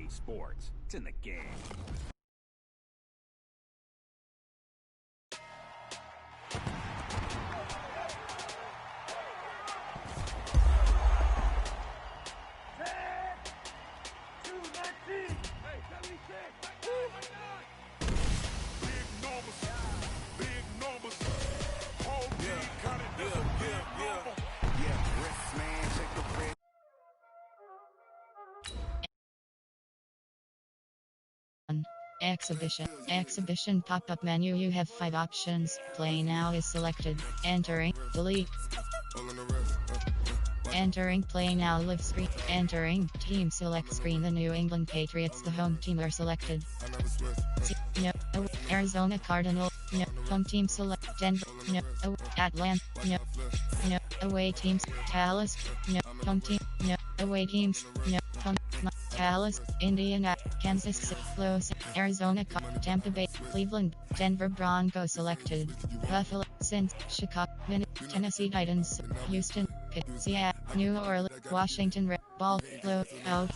EA Sports. It's in the game. Exhibition pop-up menu. You have 5 options. Play now is selected. Entering, delete. Entering play now live screen. Entering team select screen. The New England Patriots, the home team, are selected. No. Arizona Cardinals. No. Home team select. Denver. No. Atlanta. No. No. Away teams. Dallas. No. Home team. No. Away teams. No. Home. Dallas, Indiana, Kansas City, Los, Arizona, Tampa Bay, Cleveland, Denver Broncos selected. Buffalo, Saints, Chicago, Tennessee Titans, Houston, Pitt, Seattle, New Orleans, Washington Red Ball, Low, Out,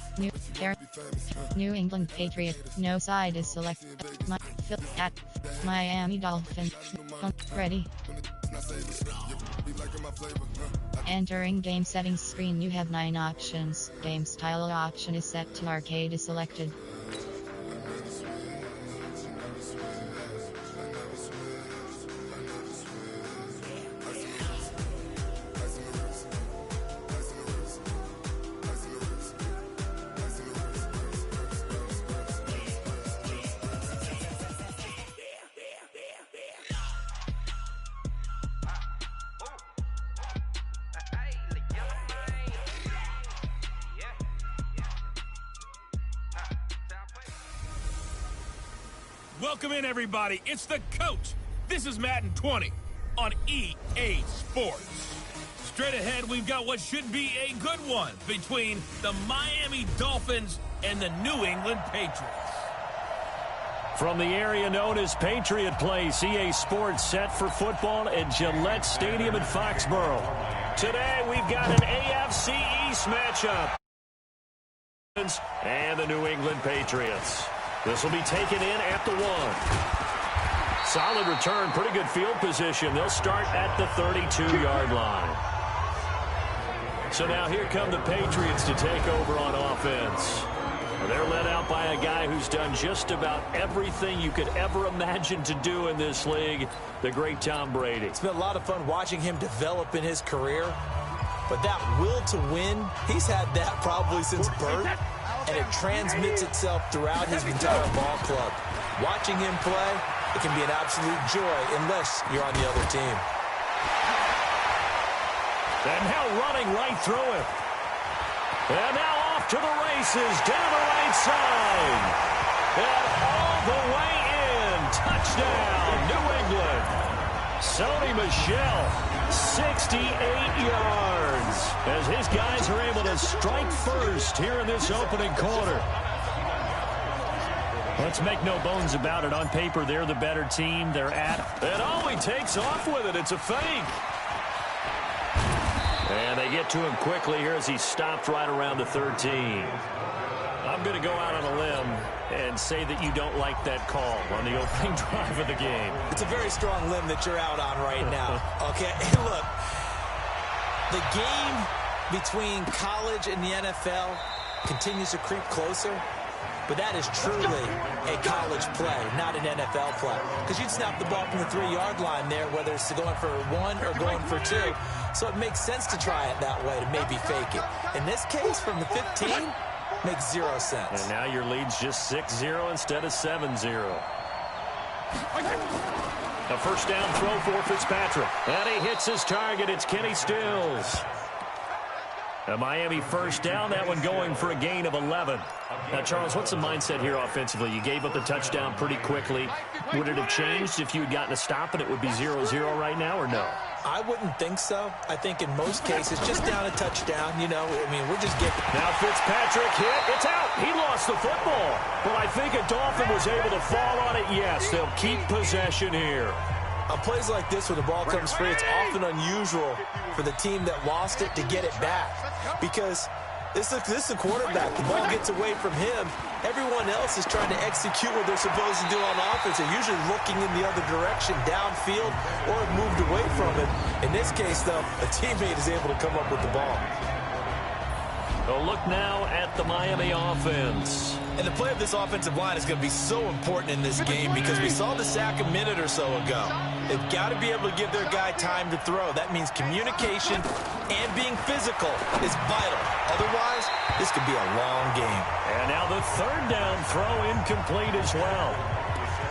New England Patriots. No side is selected. Miami Dolphins. Ready. Entering game settings screen. You have 9 options. Game style option is set to arcade is selected. Welcome in, everybody. It's the coach. This is Madden 20 on EA Sports. Straight ahead, we've got what should be a good one between the Miami Dolphins and the New England Patriots. From the area known as Patriot Place, EA Sports set for football at Gillette Stadium in Foxborough. Today, we've got an AFC East matchup. And the New England Patriots. This will be taken in at the 1. Solid return, pretty good field position. They'll start at the 32-yard line. So now here come the Patriots to take over on offense. They're led out by a guy who's done just about everything you could ever imagine to do in this league, the great Tom Brady. It's been a lot of fun watching him develop in his career. But that will to win, he's had that probably since birth. And it transmits itself throughout his entire ball club. Watching him play, it can be an absolute joy unless you're on the other team. And now running right through him. And now off to the races, down the right side. And all the way in. Touchdown, New England. Sony Michel, 68 yards, as his guys are able to strike first here in this opening quarter. Let's make no bones about it. On paper, they're the better team. They're at. And oh, he takes off with it. It's a fake. And they get to him quickly here as he stopped right around the 13. I'm going to go out on a limb and say that you don't like that call on the opening drive of the game. It's a very strong limb that you're out on right now. Okay, look, the game between college and the NFL continues to creep closer, but that is truly a college play, not an NFL play. Because you'd snap the ball from the 3-yard line there, whether it's going for 1 or going for 2. So it makes sense to try it that way to maybe fake it. In this case, from the 15, makes 0 sense. And now your lead's just 6-0 instead of 7-0. A first down throw for Fitzpatrick. And he hits his target. It's Kenny Stills. A Miami first down, that one going for a gain of 11. Now, Charles, what's the mindset here offensively? You gave up the touchdown pretty quickly. Would it have changed if you had gotten a stop and it would be 0-0 right now, or no? I wouldn't think so. I think in most cases, just down a touchdown, you know, I mean, we're just getting... Now Fitzpatrick hit. It's out. He lost the football. But I think a Dolphin was able to fall on it. Yes, they'll keep possession here. On plays like this where the ball comes free, it's often unusual for the team that lost it to get it back. Because This is the quarterback. The ball gets away from him. Everyone else is trying to execute what they're supposed to do on offense. They're usually looking in the other direction, downfield, or have moved away from it. In this case, though, a teammate is able to come up with the ball. We'll look now at the Miami offense. And the play of this offensive line is going to be so important in this game because we saw the sack a minute or so ago. They've got to be able to give their guy time to throw. That means communication and being physical is vital. Otherwise, this could be a long game. And now the third down throw incomplete as well.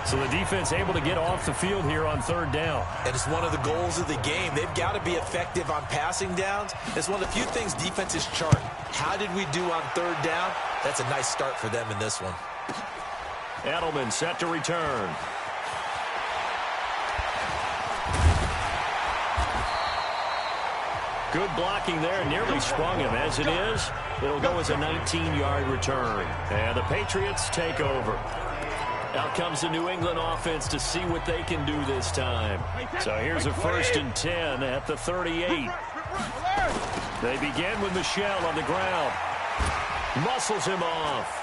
So the defense able to get off the field here on third down. And it's one of the goals of the game. They've got to be effective on passing downs. It's one of the few things defenses chart. How did we do on third down? That's a nice start for them in this one. Edelman set to return. Good blocking there, nearly sprung him. As it is, it'll go as a 19-yard return. And the Patriots take over. Out comes the New England offense to see what they can do this time. So here's a 1st and 10 at the 38. They begin with Michel on the ground. Muscles him off.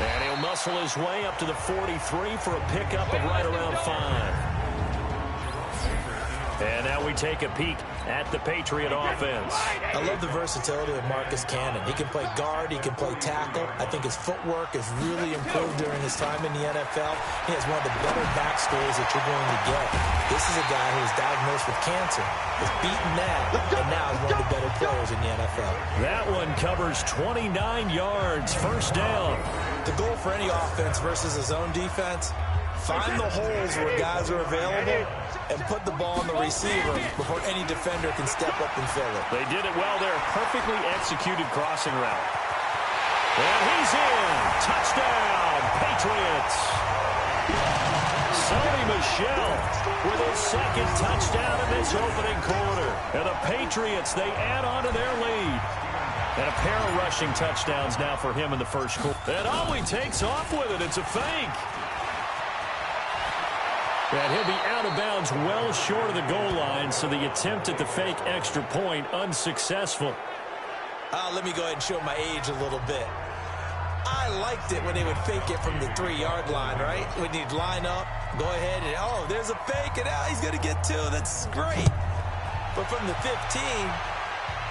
And he'll muscle his way up to the 43 for a pickup of right around 5. And now we take a peek at the Patriot offense. I love the versatility of Marcus Cannon. He can play guard, he can play tackle. I think his footwork has really improved during his time in the NFL. He has one of the better backstories that you're going to get. This is a guy who was diagnosed with cancer, has beaten that, and now is one of the better players in the NFL. That one covers 29 yards, 1st down. The goal for any offense versus a zone defense, find the holes where guys are available and put the ball on the receiver before any defender can step up and fill it. They did it well there. Perfectly executed crossing route. And he's in. Touchdown, Patriots. Sony Michel with his 2nd touchdown in this opening quarter. And the Patriots, they add on to their lead. And a pair of rushing touchdowns now for him in the 1st quarter. And he takes off with it. It's a fake. And he'll be out of bounds well short of the goal line, so the attempt at the fake extra point unsuccessful. Let me go ahead and show my age a little bit. I liked it when they would fake it from the 3-yard line, right? When you'd line up, go ahead and, there's a fake, and he's going to get 2. That's great. But from the 15,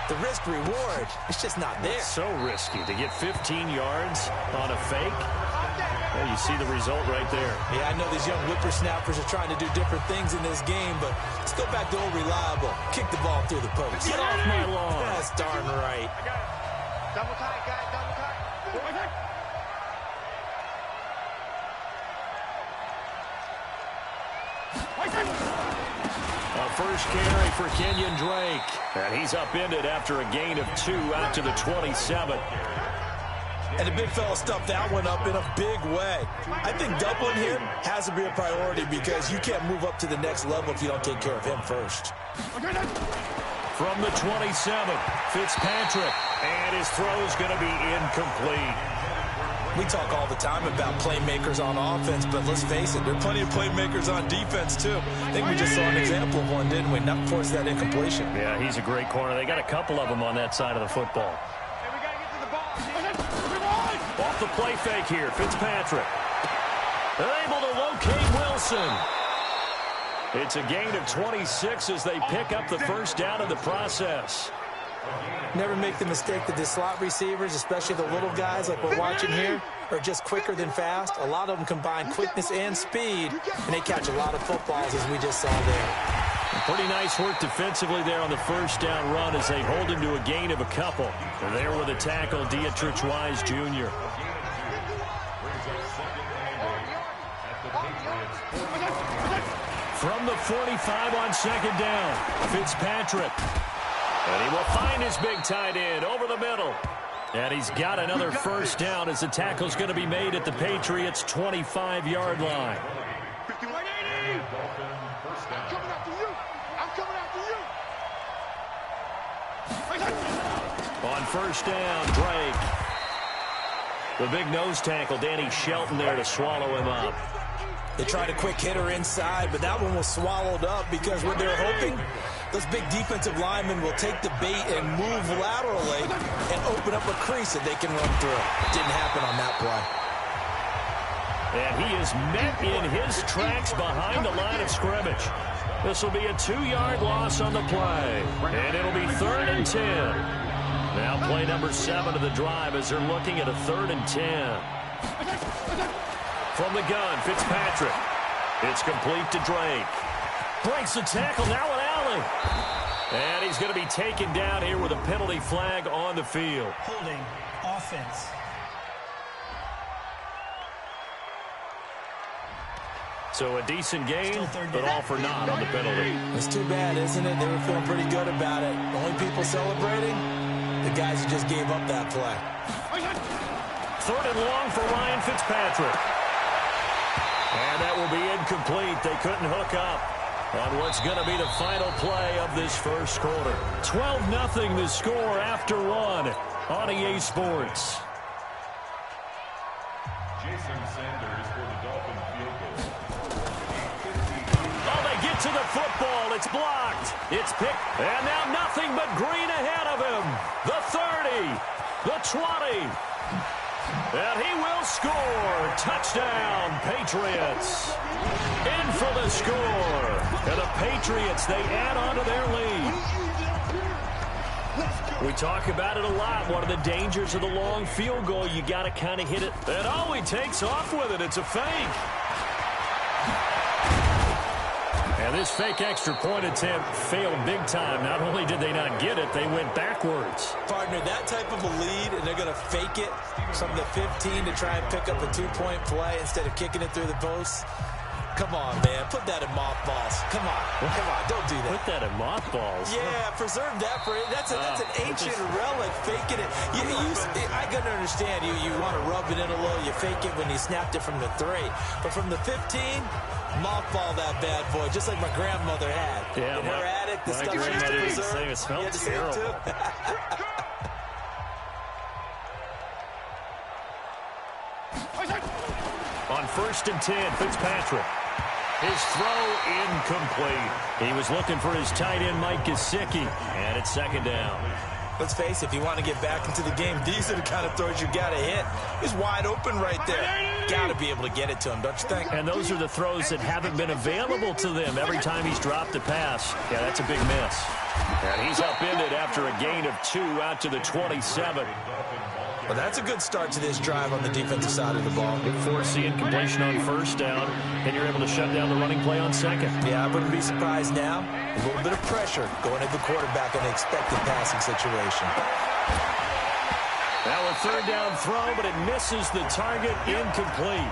the risk-reward, it's just not there. It's so risky to get 15 yards on a fake. Well, you see the result right there. Yeah, I know these young whippersnappers are trying to do different things in this game, but let's go back to old reliable. Kick the ball through the post. Get off my lawn. That's darn right. Double tight, guys, double tight. A 1st carry for Kenyon Drake. And he's upended after a gain of 2 out to the 27. And the big fella stuffed that one up in a big way. I think doubling him has to be a priority because you can't move up to the next level if you don't take care of him first. From the 27, Fitzpatrick. And his throw's going to be incomplete. We talk all the time about playmakers on offense, but let's face it, there are plenty of playmakers on defense, too. I think we just saw an example of one, didn't we? Not force that incompletion. Yeah, he's a great corner. They got a couple of them on that side of the football. Off the play fake here, Fitzpatrick. They're able to locate Wilson. It's a gain of 26 as they pick up the 1st down in the process. Never make the mistake that the slot receivers, especially the little guys like we're watching here, are just quicker than fast. A lot of them combine quickness and speed, and they catch a lot of footballs as we just saw there. Pretty nice work defensively there on the 1st down run as they hold him to a gain of a couple. And there with a tackle, Dietrich Wise Jr. From the 45 on 2nd down, Fitzpatrick. And he will find his big tight end over the middle. And he's got another 1st down as the tackle's going to be made at the Patriots' 25-yard line. On 1st down, Drake. The big nose tackle, Danny Shelton there to swallow him up. They tried a quick hitter inside, but that one was swallowed up because what they were hoping, Those big defensive linemen will take the bait and move laterally and open up a crease that they can run through. Didn't happen on that play. And he is met in his tracks behind the line of scrimmage. This will be a 2-yard loss on the play. And it'll be 3rd and 10. Now play number 7 of the drive as they're looking at a 3rd and 10. From the gun, Fitzpatrick. It's complete to Drake. Breaks the tackle, now an alley. And he's going to be taken down here with a penalty flag on the field. Holding offense. So a decent game, but all for naught on the penalty. It's too bad, isn't it? They were feeling pretty good about it. The only people celebrating, the guys who just gave up that play. 3rd and long for Ryan Fitzpatrick. And that will be incomplete. They couldn't hook up on what's going to be the final play of this first quarter. 12-0 the score after 1 on EA Sports. Jason Sanders for the Dolphin field goal. Oh, they get to the football. It's blocked. It's picked. And now nothing but green ahead of him. The 30. The 20. And he will score. Touchdown, Patriots. In for the score. And the Patriots, they add on to their lead. We talk about it a lot. One of the dangers of the long field goal, you got to kind of hit it. And oh, he takes off with it. It's a fake. And this fake extra point attempt failed big time. Not only did they not get it, they went backwards. Partner, that type of a lead, and they're going to fake it from the 15 to try and pick up a 2-point play instead of kicking it through the post. Come on, man. Put that in mothballs. Come on. Come on. Don't do that. Put that in mothballs. Yeah, preserve that for it. That's an ancient relic, faking it. I can understand you want to rub it in a little. You fake it when you snapped it from the 3. But from the 15, mothball that bad boy, just like my grandmother had. Yeah, in her attic, the stuff she used to preserve. It smelled terrible. On 1st and 10, Fitzpatrick. His throw incomplete. He was looking for his tight end, Mike Gesicki, and it's 2nd down. Let's face it, if you want to get back into the game, these are the kind of throws you got to hit. He's wide open right there. Got to be able to get it to him, don't you think? And those are the throws that haven't been available to them every time he's dropped a pass. Yeah, that's a big miss. And he's upended after a gain of 2 out to the 27. Well, that's a good start to this drive on the defensive side of the ball. You force the incompletion on 1st down, and you're able to shut down the running play on 2nd. Yeah, I wouldn't be surprised now. A little bit of pressure going at the quarterback in an expected passing situation. Now a 3rd down throw, but it misses the target, incomplete.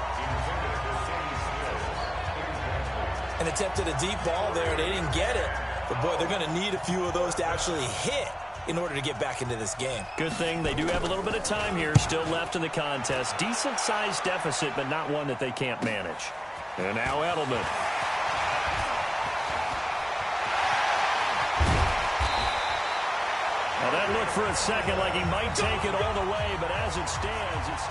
And attempted a deep ball there, and they didn't get it. But, boy, they're going to need a few of those to actually hit in order to get back into this game. Good thing they do have a little bit of time here still left in the contest. Decent-sized deficit, but not one that they can't manage. And now Edelman. Well, that looked for a second like he might take it all the way, but as it stands, it's...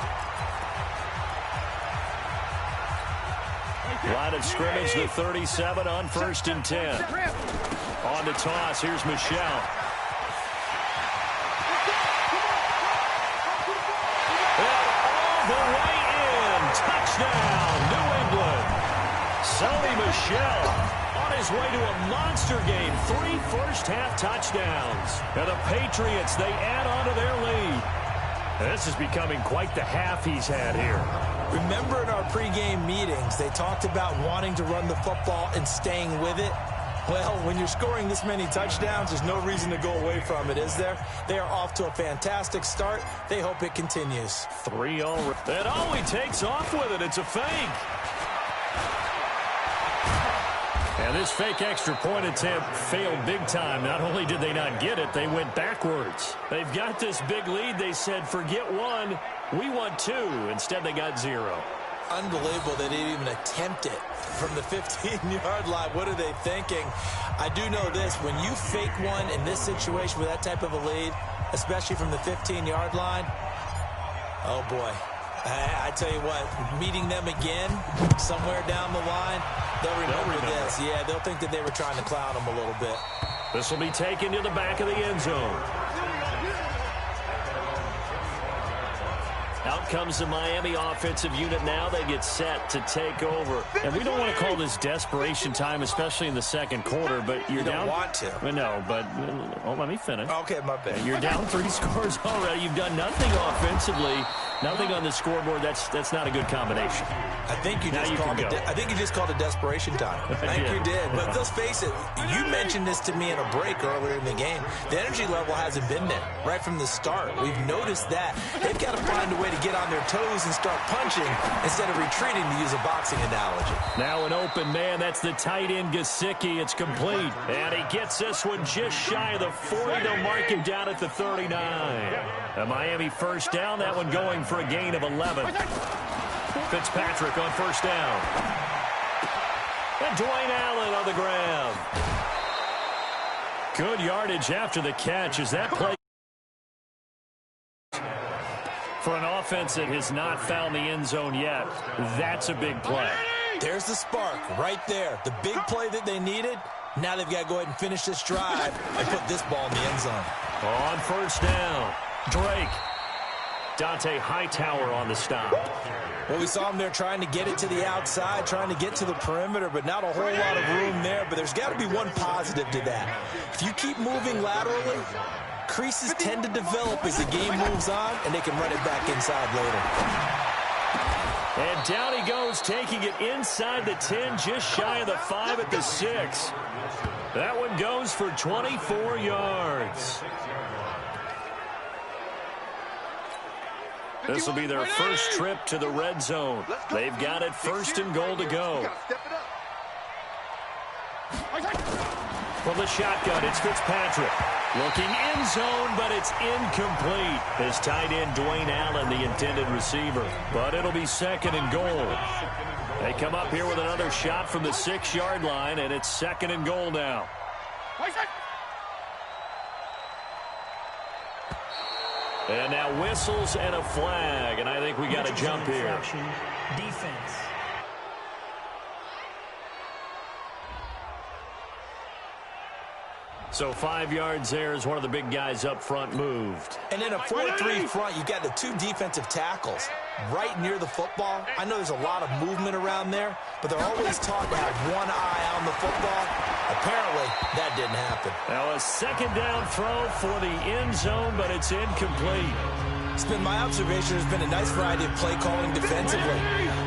Line of scrimmage, the 37 on 1st and 10. On the toss, here's Michelle. The way in. Touchdown, New England. Sony Michel on his way to a monster game. 3 first-half touchdowns. And the Patriots, they add on to their lead. This is becoming quite the half he's had here. Remember in our pregame meetings, they talked about wanting to run the football and staying with it. Well, when you're scoring this many touchdowns, there's no reason to go away from it, is there? They are off to a fantastic start. They hope it continues. 3 already. And oh, he takes off with it. It's a fake. And this fake extra point attempt failed big time. Not only did they not get it, they went backwards. They've got this big lead. They said, forget 1. We want 2. Instead, they got 0. Unbelievable they didn't even attempt it from the 15-yard line. What are they thinking? I do know this. When you fake one in this situation with that type of a lead, especially from the 15-yard line, oh, boy. I tell you what, meeting them again somewhere down the line, they'll remember this. Yeah, they'll think that they were trying to clown them a little bit. This will be taken to the back of the end zone. Out comes the Miami offensive unit now. They get set to take over. And we don't want to call this desperation time, especially in the second quarter, but you're down. You don't want to. No, but let me finish. Okay, my bad. You're down 3 scores already. You've done nothing offensively, nothing on the scoreboard. That's not a good combination. I think you just called it desperation time. I think you did. But let's face it, you mentioned this to me in a break earlier in the game. The energy level hasn't been there right from the start. We've noticed that. They've got to find a way to get on their toes and start punching instead of retreating, to use a boxing analogy. Now an open man. That's the tight end, Gesicki. It's complete. And he gets this one just shy of the 40. They'll mark him down at the 39. A Miami first down. That one going for a gain of 11. Fitzpatrick on first down. And Dwayne Allen on the ground. Good yardage after the catch as that play for an offense that has not found the end zone yet. That's a big play. There's the spark right there. The big play that they needed. Now they've got to go ahead and finish this drive and put this ball in the end zone. On first down, Drake. Dante Hightower on the stop. Well, we saw him there trying to get it to the outside, trying to get to the perimeter, but not a whole lot of room there. But there's got to be one positive to that. If you keep moving laterally, creases tend to develop as the game moves on, and they can run it back inside later. And down he goes, taking it inside the 10, just shy of the 5 at the 6. That one goes for 24 yards. This will be their first trip to the red zone. They've got it first and goal to go. From the shotgun, it's Fitzpatrick. Looking end zone, but it's incomplete. His tight end, Dwayne Allen, the intended receiver. But it'll be second and goal. They come up here with another shot from the 6-yard line, and it's second and goal now. And now whistles and a flag, and I think we got to jump here. Defense. So 5 yards there as one of the big guys up front moved. And in a 4-3 front, you got the 2 defensive tackles right near the football. I know there's a lot of movement around there, but they're always taught to have one eye on the football. Apparently, that didn't happen. Now a second down throw for the end zone, but it's incomplete. It's been my observation there's been a nice variety of play calling defensively.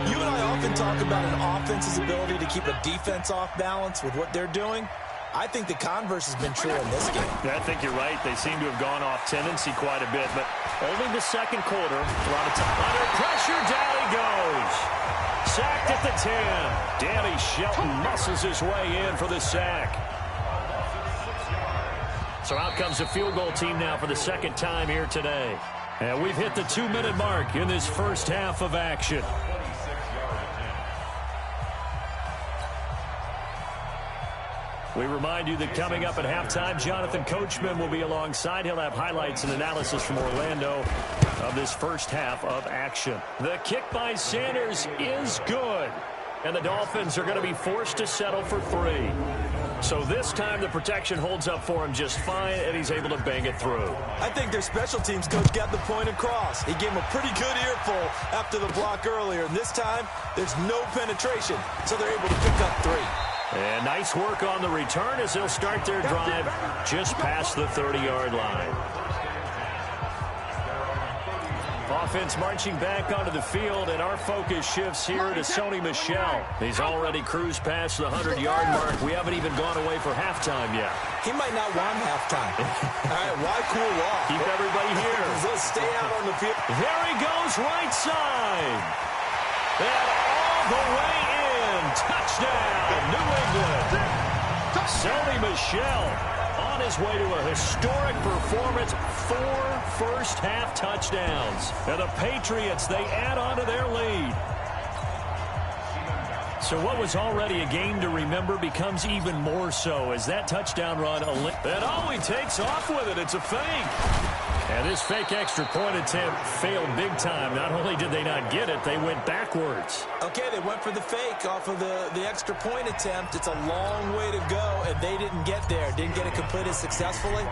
You and I often talk about an offense's ability to keep a defense off balance with what they're doing. I think the converse has been true in this game. Yeah, I think you're right. They seem to have gone off tendency quite a bit, but only the second quarter. Under pressure, down he goes. Sacked at the 10. Danny Shelton muscles his way in for the sack. So out comes the field goal team now for the second time here today. And we've hit the 2-minute mark in this first half of action. We remind you that coming up at halftime, Jonathan Coachman will be alongside. He'll have highlights and analysis from Orlando of this first half of action. The kick by Sanders is good, and the Dolphins are going to be forced to settle for 3. So this time the protection holds up for him just fine, and he's able to bang it through. I think their special teams coach got the point across. He gave him a pretty good earful after the block earlier, and this time there's no penetration, so they're able to pick up 3. And nice work on the return as they'll start their drive just past the 30-yard line. Offense marching back onto the field, and our focus shifts here to Sony Michel. He's already cruised past the 100-yard mark. We haven't even gone away for halftime yet. He might not want halftime. All right, why cool off? Keep everybody here. Let's stay out on the field. There he goes, right side. And all the way in. Touchdown, New England. Sony Michel on his way to a historic performance. 4 first-half touchdowns. And the Patriots, they add on to their lead. So what was already a game to remember becomes even more so as that touchdown run. And oh, he takes off with it. It's a fake. And this fake extra point attempt failed big time. Not only did they not get it, they went backwards. Okay, they went for the fake off of the extra point attempt. It's a long way to go, and they didn't get there. Didn't get it completed successfully.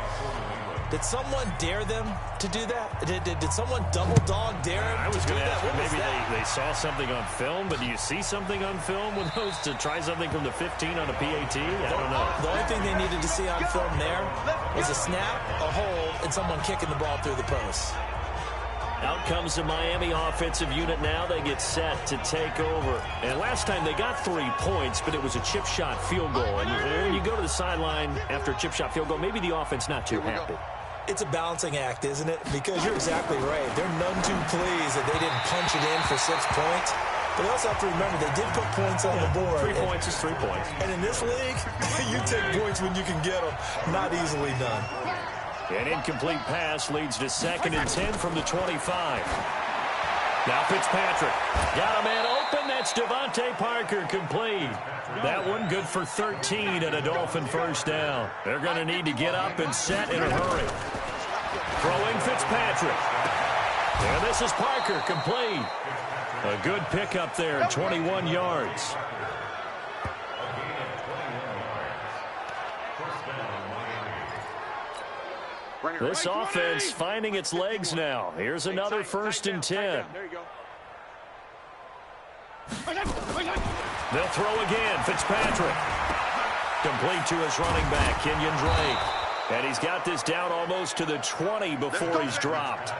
Did someone dare them to do that? Did someone double dog dare them? I was going to ask, maybe they saw something on film, but do you see something on film with those to try something from the 15 on a PAT? I don't know. The only thing they needed to see on film there was a snap, a hold, and someone kicking the ball through the post. Out comes the Miami offensive unit now. They get set to take over. And last time they got 3 points, but it was a chip shot field goal. And when you go to the sideline after a chip shot field goal, maybe the offense not too happy. It's a balancing act, isn't it? Because you're exactly right. They're none too pleased that they didn't punch it in for 6 points. But they also have to remember they did put points on the board. 3 points is 3 points. And in this league, you take points when you can get them. Not easily done. An incomplete pass leads to 2nd and 10 from the 25. Now Fitzpatrick. Got a man open. That's Devontae Parker complete. That one good for 13 and a Dolphin first down. They're going to need to get up and set in a hurry. Throwing Fitzpatrick. And this is Parker complete. A good pickup there, 21 yards. This offense finding its legs now. Here's another 1st and 10. They'll throw again. Fitzpatrick. Complete to his running back, Kenyon Drake. And he's got this down almost to the 20 before he's dropped.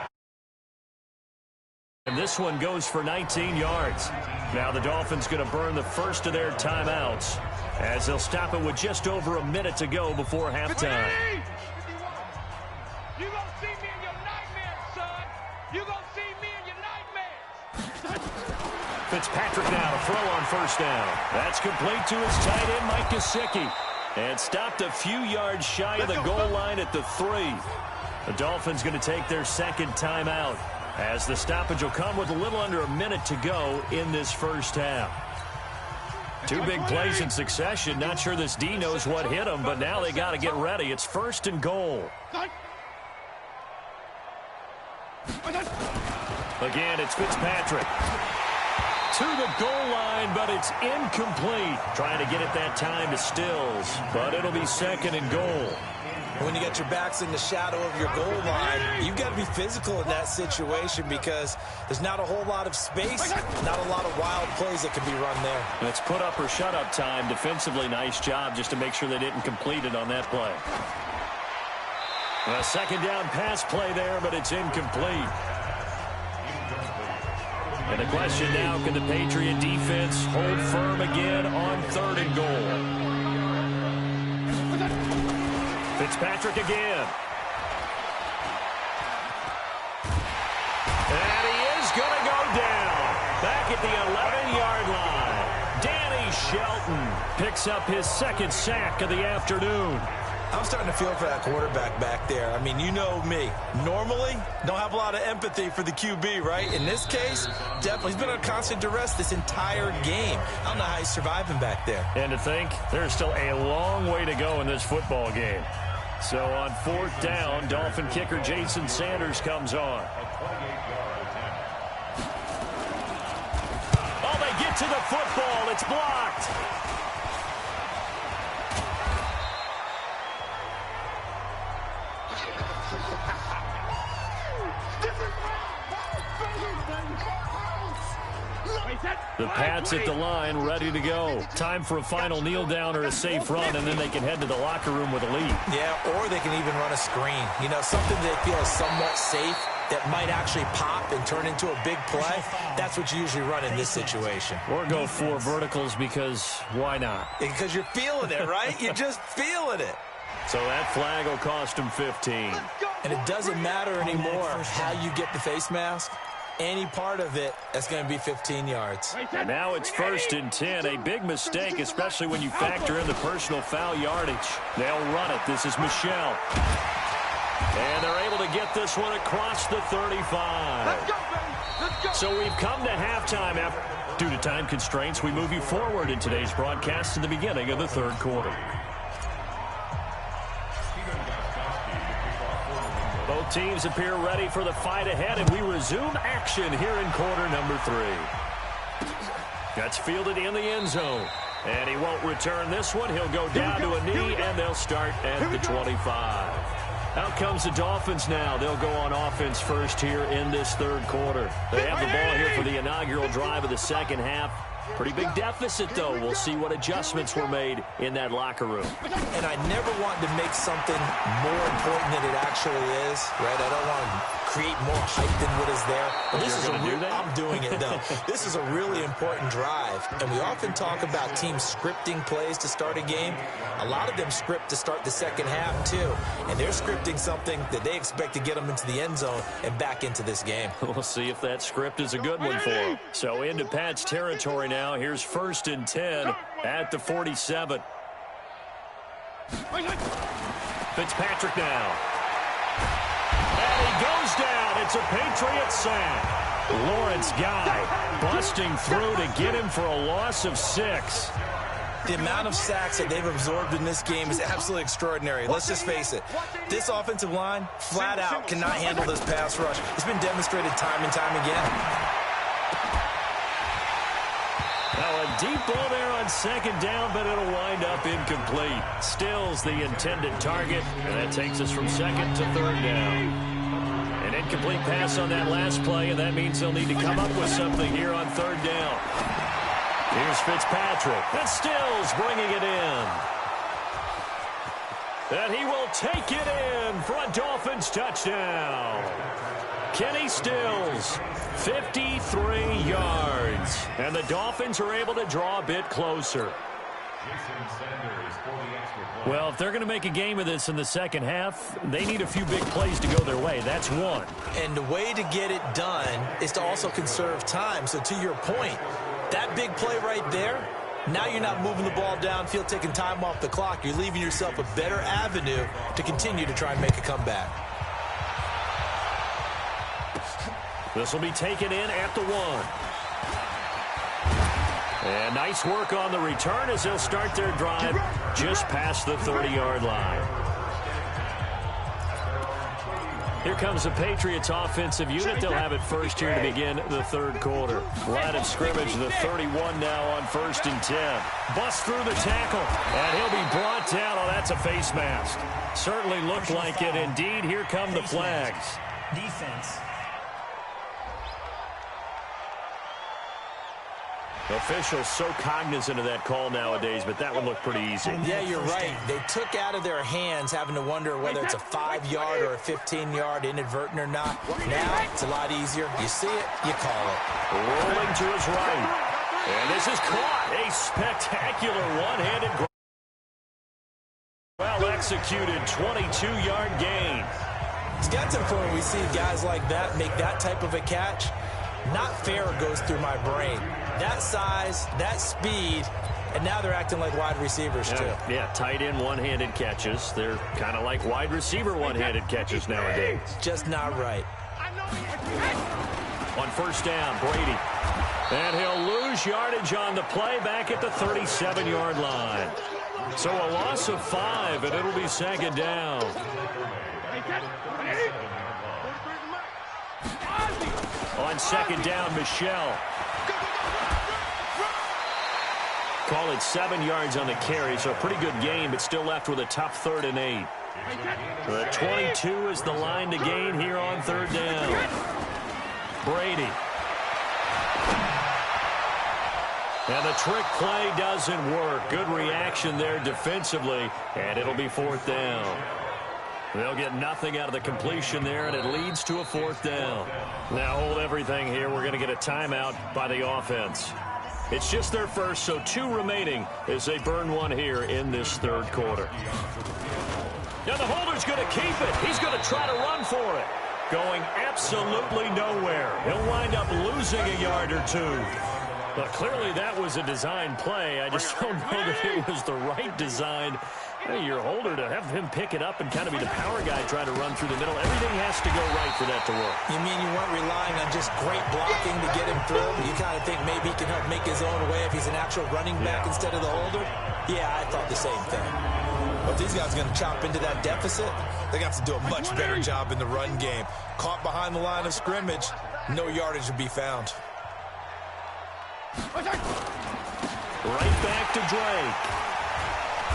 And this one goes for 19 yards. Now the Dolphins going to burn the first of their timeouts as they'll stop it with just over a minute to go before halftime. You gonna see me in your nightmares, son. You gonna see me in your nightmares. Fitzpatrick now to throw on 1st down. That's complete to his tight end, Mike Gesicki. And stopped a few yards shy of the goal line at the 3. The Dolphins going to take their 2nd timeout as the stoppage will come with a little under a minute to go in this first half. 2 big plays in succession. Not sure this D knows what hit him, but now they got to get ready. It's 1st and goal. Again, it's Fitzpatrick. To the goal line, but it's incomplete. Trying to get it that time to Stills, but it'll be 2nd and goal. When you got your backs in the shadow of your goal line, you've got to be physical in that situation because there's not a whole lot of space, not a lot of wild plays that can be run there. It's put up or shut up time. Defensively, nice job just to make sure they didn't complete it on that play. A 2nd down pass play there, but it's incomplete. And the question now, can the Patriot defense hold firm again on 3rd and goal? Fitzpatrick again. And he is going to go down. Back at the 11-yard line. Danny Shelton picks up his 2nd sack of the afternoon. I'm starting to feel for that quarterback back there. I mean, you know me. Normally, don't have a lot of empathy for the QB, right? In this case, definitely. He's been under constant duress this entire game. I don't know how he's surviving back there. And to think, there's still a long way to go in this football game. So on 4th down, Dolphin kicker Jason Sanders comes on. Oh, they get to the football. It's blocked. The Pats at the line, ready to go. Time for a final kneel down or a safe run, and then they can head to the locker room with a lead. Yeah, or they can even run a screen. You know, something they feel is somewhat safe that might actually pop and turn into a big play. That's what you usually run in this situation. Or go 4 verticals because why not? Because you're feeling it, right? You're just feeling it. So that flag will cost him 15. And it doesn't matter anymore how you get the face mask. Any part of it, that's going to be 15 yards. And now it's 1st and 10. A big mistake, especially when you factor in the personal foul yardage. They'll run it. This is Michelle. And they're able to get this one across the 35. So we've come to halftime. Due to time constraints, we move you forward in today's broadcast to the beginning of the 3rd quarter. Both teams appear ready for the fight ahead, and we resume action here in quarter number 3. That's fielded in the end zone. And he won't return this one. He'll go down to a knee, and they'll start at the 25. Out comes the Dolphins now. They'll go on offense first here in this third quarter. They have the ball here for the inaugural drive of the second half. Pretty big deficit, though. We'll see what adjustments were made in that locker room. And I never want to make something more important than it actually is, right? I don't want to create more hype than what is there. But this is I'm doing it, though. This is a really important drive. And we often talk about teams scripting plays to start a game. A lot of them script to start the second half, too. And they're scripting something that they expect to get them into the end zone and back into this game. We'll see if that script is a good one for them. So into Pat's territory now. Here's 1st and 10 at the 47. Fitzpatrick now. And he goes down. It's a Patriot sack. Lawrence Guy busting through to get him for a loss of 6. The amount of sacks that they've absorbed in this game is absolutely extraordinary. Let's just face it. This offensive line, flat out, cannot handle this pass rush. It's been demonstrated time and time again. Now a deep ball there on 2nd down, but it'll wind up incomplete. Stills the intended target, and that takes us from 2nd to 3rd down. An incomplete pass on that last play, and that means they'll need to come up with something here on 3rd down. Here's Fitzpatrick, and Stills bringing it in. And he will take it in for a Dolphins touchdown. Kenny Stills, 53 yards. And the Dolphins are able to draw a bit closer. Well, if they're going to make a game of this in the second half, they need a few big plays to go their way. That's one. And the way to get it done is to also conserve time. So to your point, that big play right there, now you're not moving the ball downfield, taking time off the clock. You're leaving yourself a better avenue to continue to try and make a comeback. This will be taken in at the 1. And nice work on the return as they'll start their drive just past the 30-yard line. Here comes the Patriots offensive unit. They'll have it first here to begin the third quarter. Line of scrimmage, the 31 now on 1st and 10. Bust through the tackle, and he'll be brought down. Oh, that's a face mask. Certainly looked like it. Indeed, here come the flags. Defense. Officials so cognizant of that call nowadays, but that one looked pretty easy. Yeah, you're right. They took out of their hands having to wonder whether it's a 5-yard or a 15-yard inadvertent or not. Now, it's a lot easier. You see it, you call it. Rolling to his right. And this is caught. A spectacular one-handed grab. Well-executed 22-yard gain. It's got to the point where we see guys like that make that type of a catch. Not fair goes through my brain. That size, that speed, and now they're acting like wide receivers, too. Yeah, tight end one-handed catches. They're kind of like wide receiver one-handed catches nowadays. Just not right. On 1st down, Brady. And he'll lose yardage on the play back at the 37-yard line. So a loss of 5, and it'll be 2nd down. On 2nd down, Michelle. Call it 7 yards on the carry, so a pretty good game, but still left with a tough 3rd and 8. The 22 is the line to gain here on 3rd down. Brady. And the trick play doesn't work. Good reaction there defensively, and it'll be 4th down. They'll get nothing out of the completion there, and it leads to a 4th down. Now hold everything here. We're going to get a timeout by the offense. It's just their first, so 2 remaining as they burn one here in this third quarter. Now the holder's going to keep it. He's going to try to run for it. Going absolutely nowhere. He'll wind up losing a yard or 2. But clearly that was a design play. I just don't know that it was the right design. Hey, your holder to have him pick it up and kind of be the power guy trying to run through the middle. Everything has to go right for that to work. You mean you weren't relying on just great blocking to get him through? You kind of think maybe he can help make his own way if he's an actual running back instead of the holder? Yeah, I thought the same thing. But if these guys are going to chop into that deficit, they got to do a much better job in the run game. Caught behind the line of scrimmage, no yardage to be found. Right back to Drake.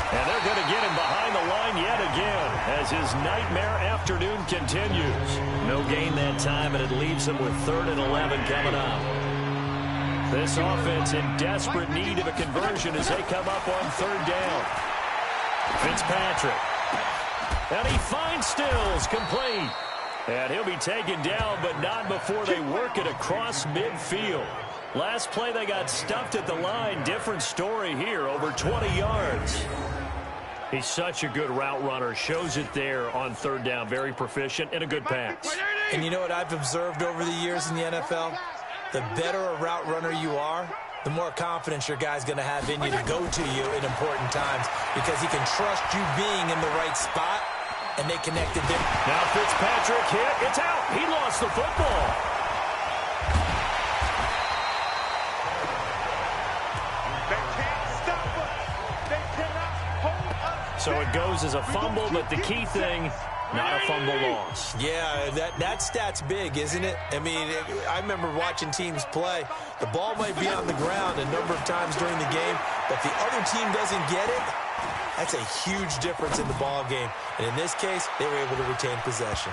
And they're going to get him behind the line yet again as his nightmare afternoon continues. No gain that time, and it leaves him with 3rd and 11 coming up. This offense in desperate need of a conversion as they come up on 3rd down. Fitzpatrick. And he finds Stills, complete. And he'll be taken down, but not before they work it across midfield. Last play, they got stuffed at the line. Different story here, over 20 yards. He's such a good route runner. Shows it there on 3rd down. Very proficient and a good pass. And you know what I've observed over the years in the NFL? The better a route runner you are, the more confidence your guy's going to have in you to go to you in important times because he can trust you being in the right spot, and they connected there. Now Fitzpatrick hit. It's out. He lost the football. So it goes as a fumble, but the key thing, not a fumble loss. Yeah, that stat's big, isn't it? I mean, I remember watching teams play. The ball might be on the ground a number of times during the game, but if the other team doesn't get it, that's a huge difference in the ball game. And in this case, they were able to retain possession.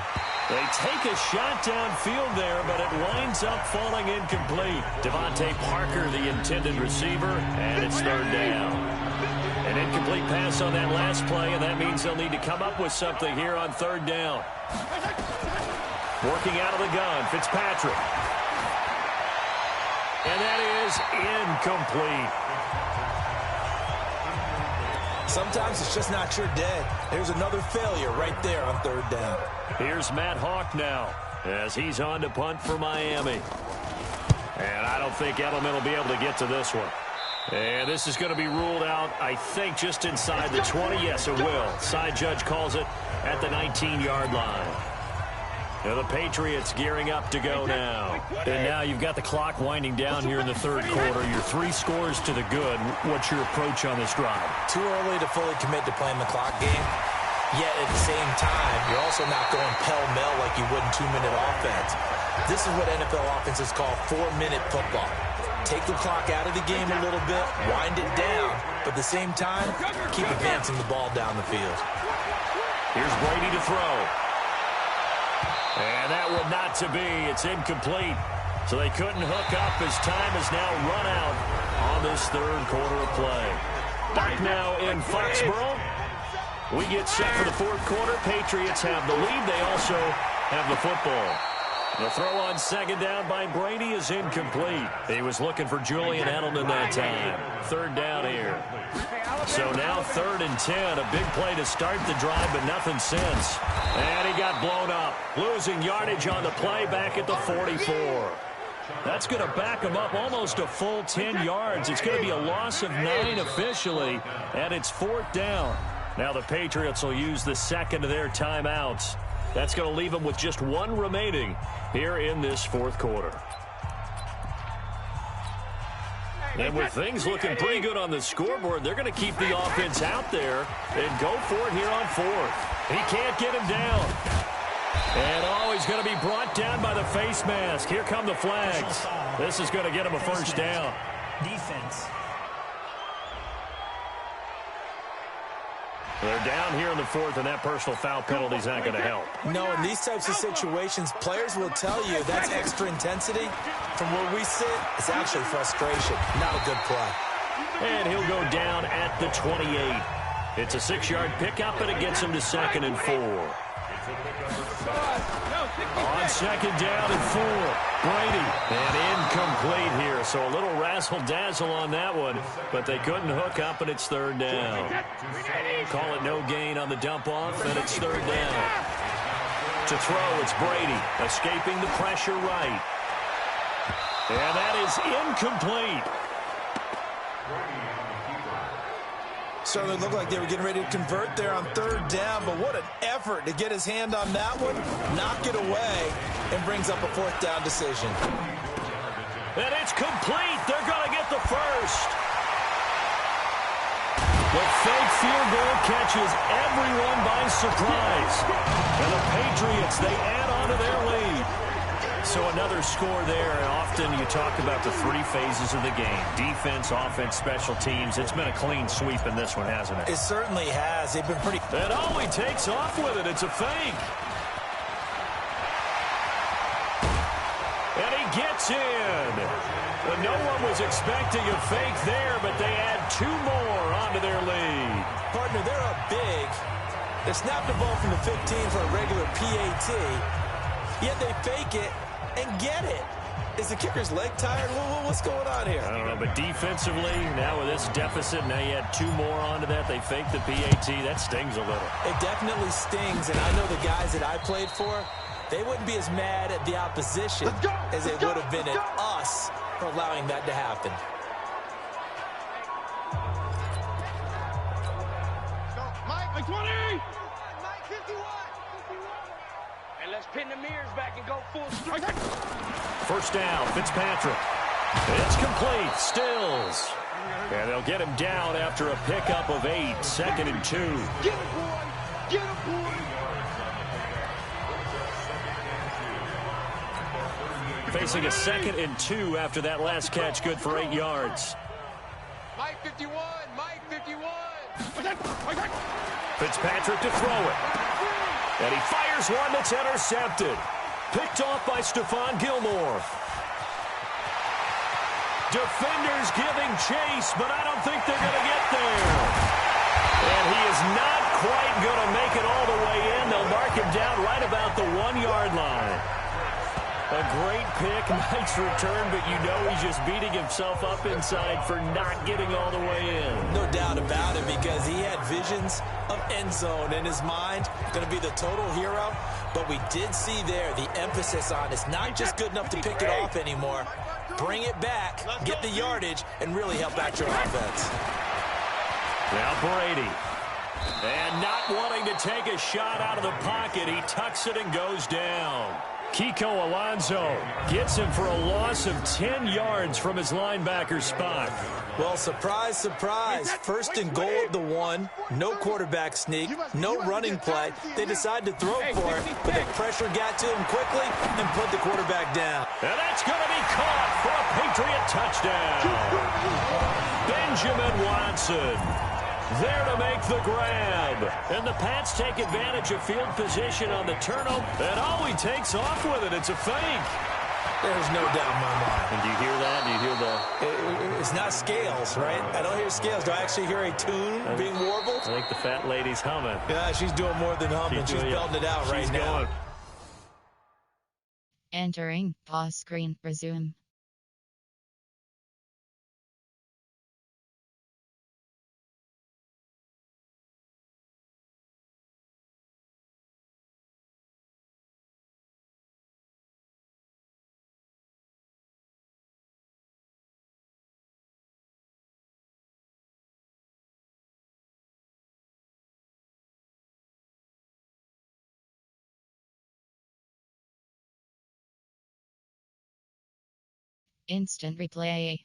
They take a shot downfield there, but it winds up falling incomplete. Devontae Parker, the intended receiver, and it's 3rd down. An incomplete pass on that last play, and that means they'll need to come up with something here on 3rd down. Working out of the gun, Fitzpatrick. And that is incomplete. Sometimes it's just not your day. There's another failure right there on 3rd down. Here's Matt Hawk now as he's on to punt for Miami. And I don't think Edelman will be able to get to this one. And this is going to be ruled out, I think, just inside the 20. Yes, it will. Side judge calls it at the 19-yard line. Now the Patriots gearing up to go now. And now you've got the clock winding down here in the 3rd quarter. You're 3 scores to the good. What's your approach on this drive? Too early to fully commit to playing the clock game. Yet at the same time, you're also not going pell-mell like you would in 2-minute offense. This is what NFL offenses call 4-minute football. Take the clock out of the game a little bit, wind it down, but at the same time, keep advancing the ball down the field. Here's Brady to throw. And that one not to be. It's incomplete. So they couldn't hook up as time has now run out on this 3rd quarter of play. Back now in Foxborough. We get set for the 4th quarter. Patriots have the lead. They also have the football. The throw on 2nd down by Brady is incomplete. He was looking for Julian Edelman that time. 3rd down here. So now 3rd and 10. A big play to start the drive, but nothing since. And he got blown up. Losing yardage on the play back at the 44. That's going to back him up almost a full 10 yards. It's going to be a loss of 9 officially, and it's 4th down. Now the Patriots will use the 2nd of their timeouts. That's going to leave them with just 1 remaining here in this 4th quarter. And with things looking pretty good on the scoreboard, they're going to keep the offense out there and go for it here on 4th. He can't get him down. And he's going to be brought down by the face mask. Here come the flags. This is going to get him a 1st down. Defense. They're down here in the 4th, and that personal foul penalty is not going to help. No, in these types of situations, players will tell you that's extra intensity. From where we sit, it's actually frustration, not a good play. And he'll go down at the 28. It's a 6-yard pickup, and it gets him to 2nd and 4. On 2nd down and 4, Brady. And incomplete here, so a little razzle-dazzle on that one, but they couldn't hook up, and it's 3rd down. Call it no gain on the dump-off, and it's 3rd down. To throw, it's Brady, escaping the pressure right. And that is incomplete. Certainly looked like they were getting ready to convert there on 3rd down, but what an effort to get his hand on that one, knock it away, and brings up a 4th down decision. And it's complete. They're going to get the 1st. The fake field goal catches everyone by surprise. And the Patriots, they add on to their lead. So another score there, and often you talk about the three phases of the game. Defense, offense, special teams. It's been a clean sweep in this one, hasn't it? It certainly has. They've been pretty... And Ollie takes off with it. It's a fake. And he gets in. And no one was expecting a fake there, but they add two more onto their lead. Partner, they're up big. They snap the ball from the 15 for a regular PAT, yet they fake it and get it. Is the kicker's leg tired? What's going on here? I don't know, but defensively, now with this deficit, now you add two more onto that. They fake the PAT. That stings a little. It definitely stings, and I know the guys that I played for, they wouldn't be as mad at the opposition as they would have been at us for allowing that to happen. Mike 20! Mike 51! And let's pin the mirrors back and go full strike. First down, Fitzpatrick. It's complete, Stills. And they'll get him down after a pickup of 8, 2nd and 2. Get him, boy! Get him, boy! Facing a 2nd and 2 after that last catch, good for 8 yards. Mike 51! Mike 51! Fitzpatrick to throw it. And he fires one that's intercepted. Picked off by Stephon Gilmore. Defenders giving chase, but I don't think they're going to get there. And he is not quite going to make it all the way in. They'll mark him down right about the 1-yard line. A great pick, nice return, but you know he's just beating himself up inside for not getting all the way in. No doubt about it, because he had visions of end zone in his mind. Going to be the total hero. But we did see there the emphasis on it's not just good enough to pick it off anymore. Bring it back, get the yardage, and really help out your offense. Now Brady. And not wanting to take a shot out of the pocket, he tucks it and goes down. Kiko Alonso gets him for a loss of 10 yards from his linebacker spot. Well, surprise, surprise. 1st and goal at the 1. No quarterback sneak. No running play. They decide to throw for it, but the pressure got to him quickly and put the quarterback down. And that's going to be caught for a Patriot touchdown. Benjamin Watson there to make the grab. And the Pats take advantage of field position on the turnover. And Ollie takes off with it. It's a fake. There's no doubt in my mind. And do you hear that? Do you hear the... It's not scales, right? I don't hear scales. Do I actually hear a tune being warbled? I think the fat lady's humming. Yeah, she's doing more than humming. She's belting it out right now. Entering pause screen. Resume. Instant replay.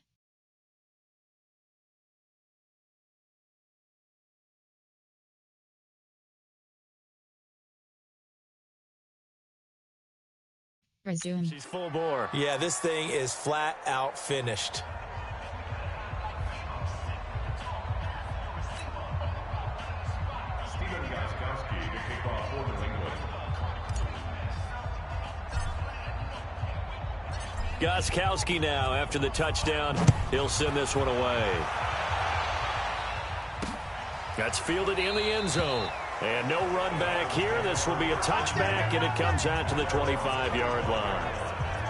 Resume. She's full bore. Yeah, this thing is flat out finished. Gostkowski now after the touchdown. He'll send this one away. That's fielded in the end zone. And no run back here. This will be a touchback, and it comes out to the 25-yard line.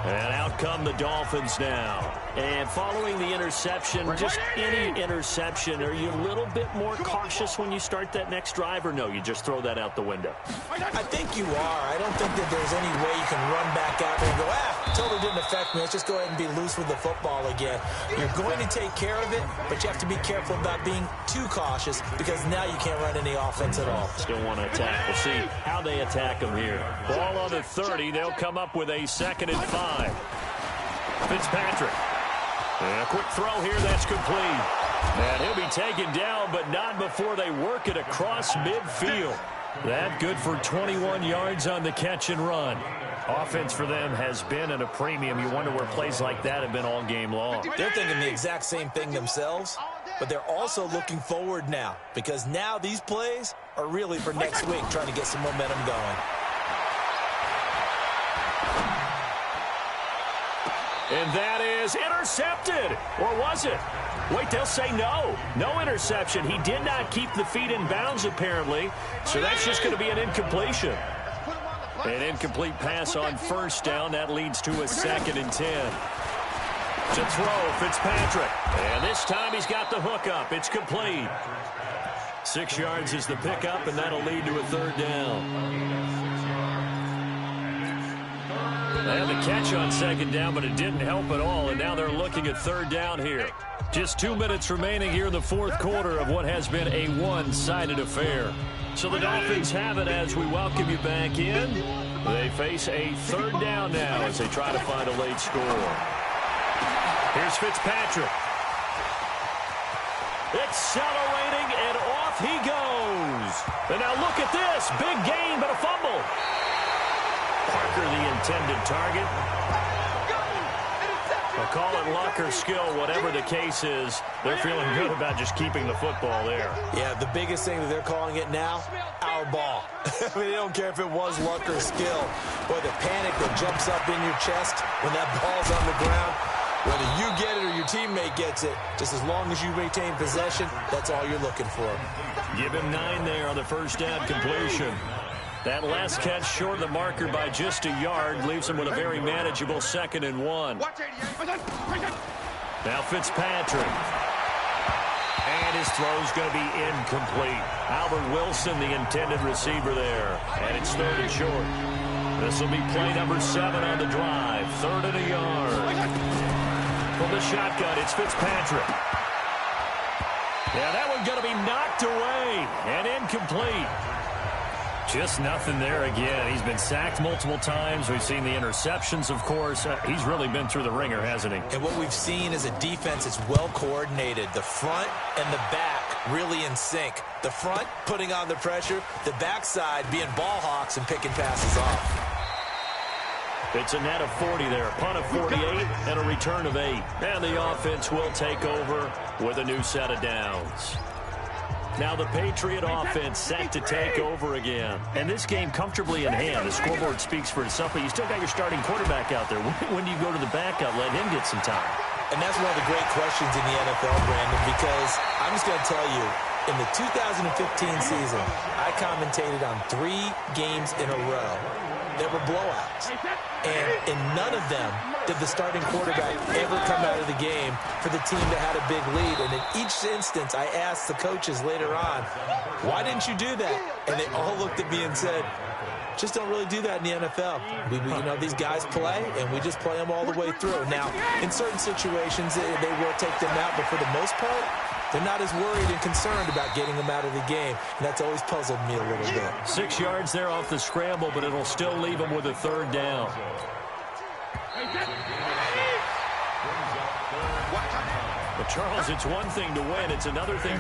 And out come the Dolphins now. And following the interception, just any interception, are you a little bit more cautious when you start that next drive, or no, you just throw that out the window? I think you are. I don't think that there's any way you can run back out there and go, totally didn't affect me. Let's just go ahead and be loose with the football again. You're going to take care of it, but you have to be careful about being too cautious, because now you can't run any offense at all. Still want to attack. We'll see how they attack them here. Ball on the 30. They'll come up with a 2nd and 5. Fitzpatrick. And a quick throw here, that's complete. And he'll be taken down, but not before they work it across midfield. That good for 21 yards on the catch and run. Offense for them has been at a premium. You wonder where plays like that have been all game long. They're thinking the exact same thing themselves, but they're also looking forward now because now these plays are really for next week, trying to get some momentum going. And that is intercepted. Or was it? Wait, they'll say no. No interception. He did not keep the feet in bounds, apparently. So that's just going to be an incompletion. An incomplete pass on first down. That leads to a 2nd and 10. To throw, Fitzpatrick. And this time he's got the hook up. It's complete. 6 yards is the pickup, and that'll lead to a 3rd down. They had the catch on 2nd down, but it didn't help at all, and now they're looking at 3rd down here. Just 2 minutes remaining here in the 4th quarter of what has been a one-sided affair. So the Dolphins have it as we welcome you back in. They face a 3rd down now as they try to find a late score. Here's Fitzpatrick. Accelerating, and off he goes. And now look at this. Big gain, but a fumble. Parker, the intended target. I'll call it luck or skill, whatever the case is. They're feeling good about just keeping the football there. Yeah, the biggest thing that they're calling it now, our ball. I mean, they don't care if it was luck or skill. Boy, the panic that jumps up in your chest when that ball's on the ground, whether you get it or your teammate gets it, just as long as you retain possession, that's all you're looking for. Give him 9 there on the first down completion. That last catch short of the marker by just a yard leaves him with a very manageable 2nd and 1. Now Fitzpatrick. And his throw's going to be incomplete. Albert Wilson, the intended receiver there. And it's 3rd and short. This will be play number 7 on the drive. 3rd and a yard. From the shotgun, it's Fitzpatrick. Yeah, that one's going to be knocked away and incomplete. Just nothing there again. He's been sacked multiple times. We've seen the interceptions, of course. He's really been through the ringer, hasn't he? And what we've seen is a defense that's well coordinated. The front and the back really in sync. The front putting on the pressure. The backside being ball hawks and picking passes off. It's a net of 40 there. A punt of 48 and a return of 8. And the offense will take over with a new set of downs. Now the Patriot offense set to take over again. And this game comfortably in hand. The scoreboard speaks for itself, but you still got your starting quarterback out there. When do you go to the backup, let him get some time? And that's one of the great questions in the NFL, Brandon, because I'm just going to tell you, in the 2015 season, I commentated on 3 games in a row. There were blowouts. And in none of them did the starting quarterback ever come out of the game for the team that had a big lead. And in each instance, I asked the coaches later on, why didn't you do that? And they all looked at me and said, just don't really do that in the NFL. You know, these guys play, and we just play them all the way through. Now, in certain situations, they will take them out, but for the most part, they're not as worried and concerned about getting them out of the game, and that's always puzzled me a little bit. 6 yards there off the scramble, but it'll still leave them with a 3rd down. But, Charles, it's one thing to win. It's another thing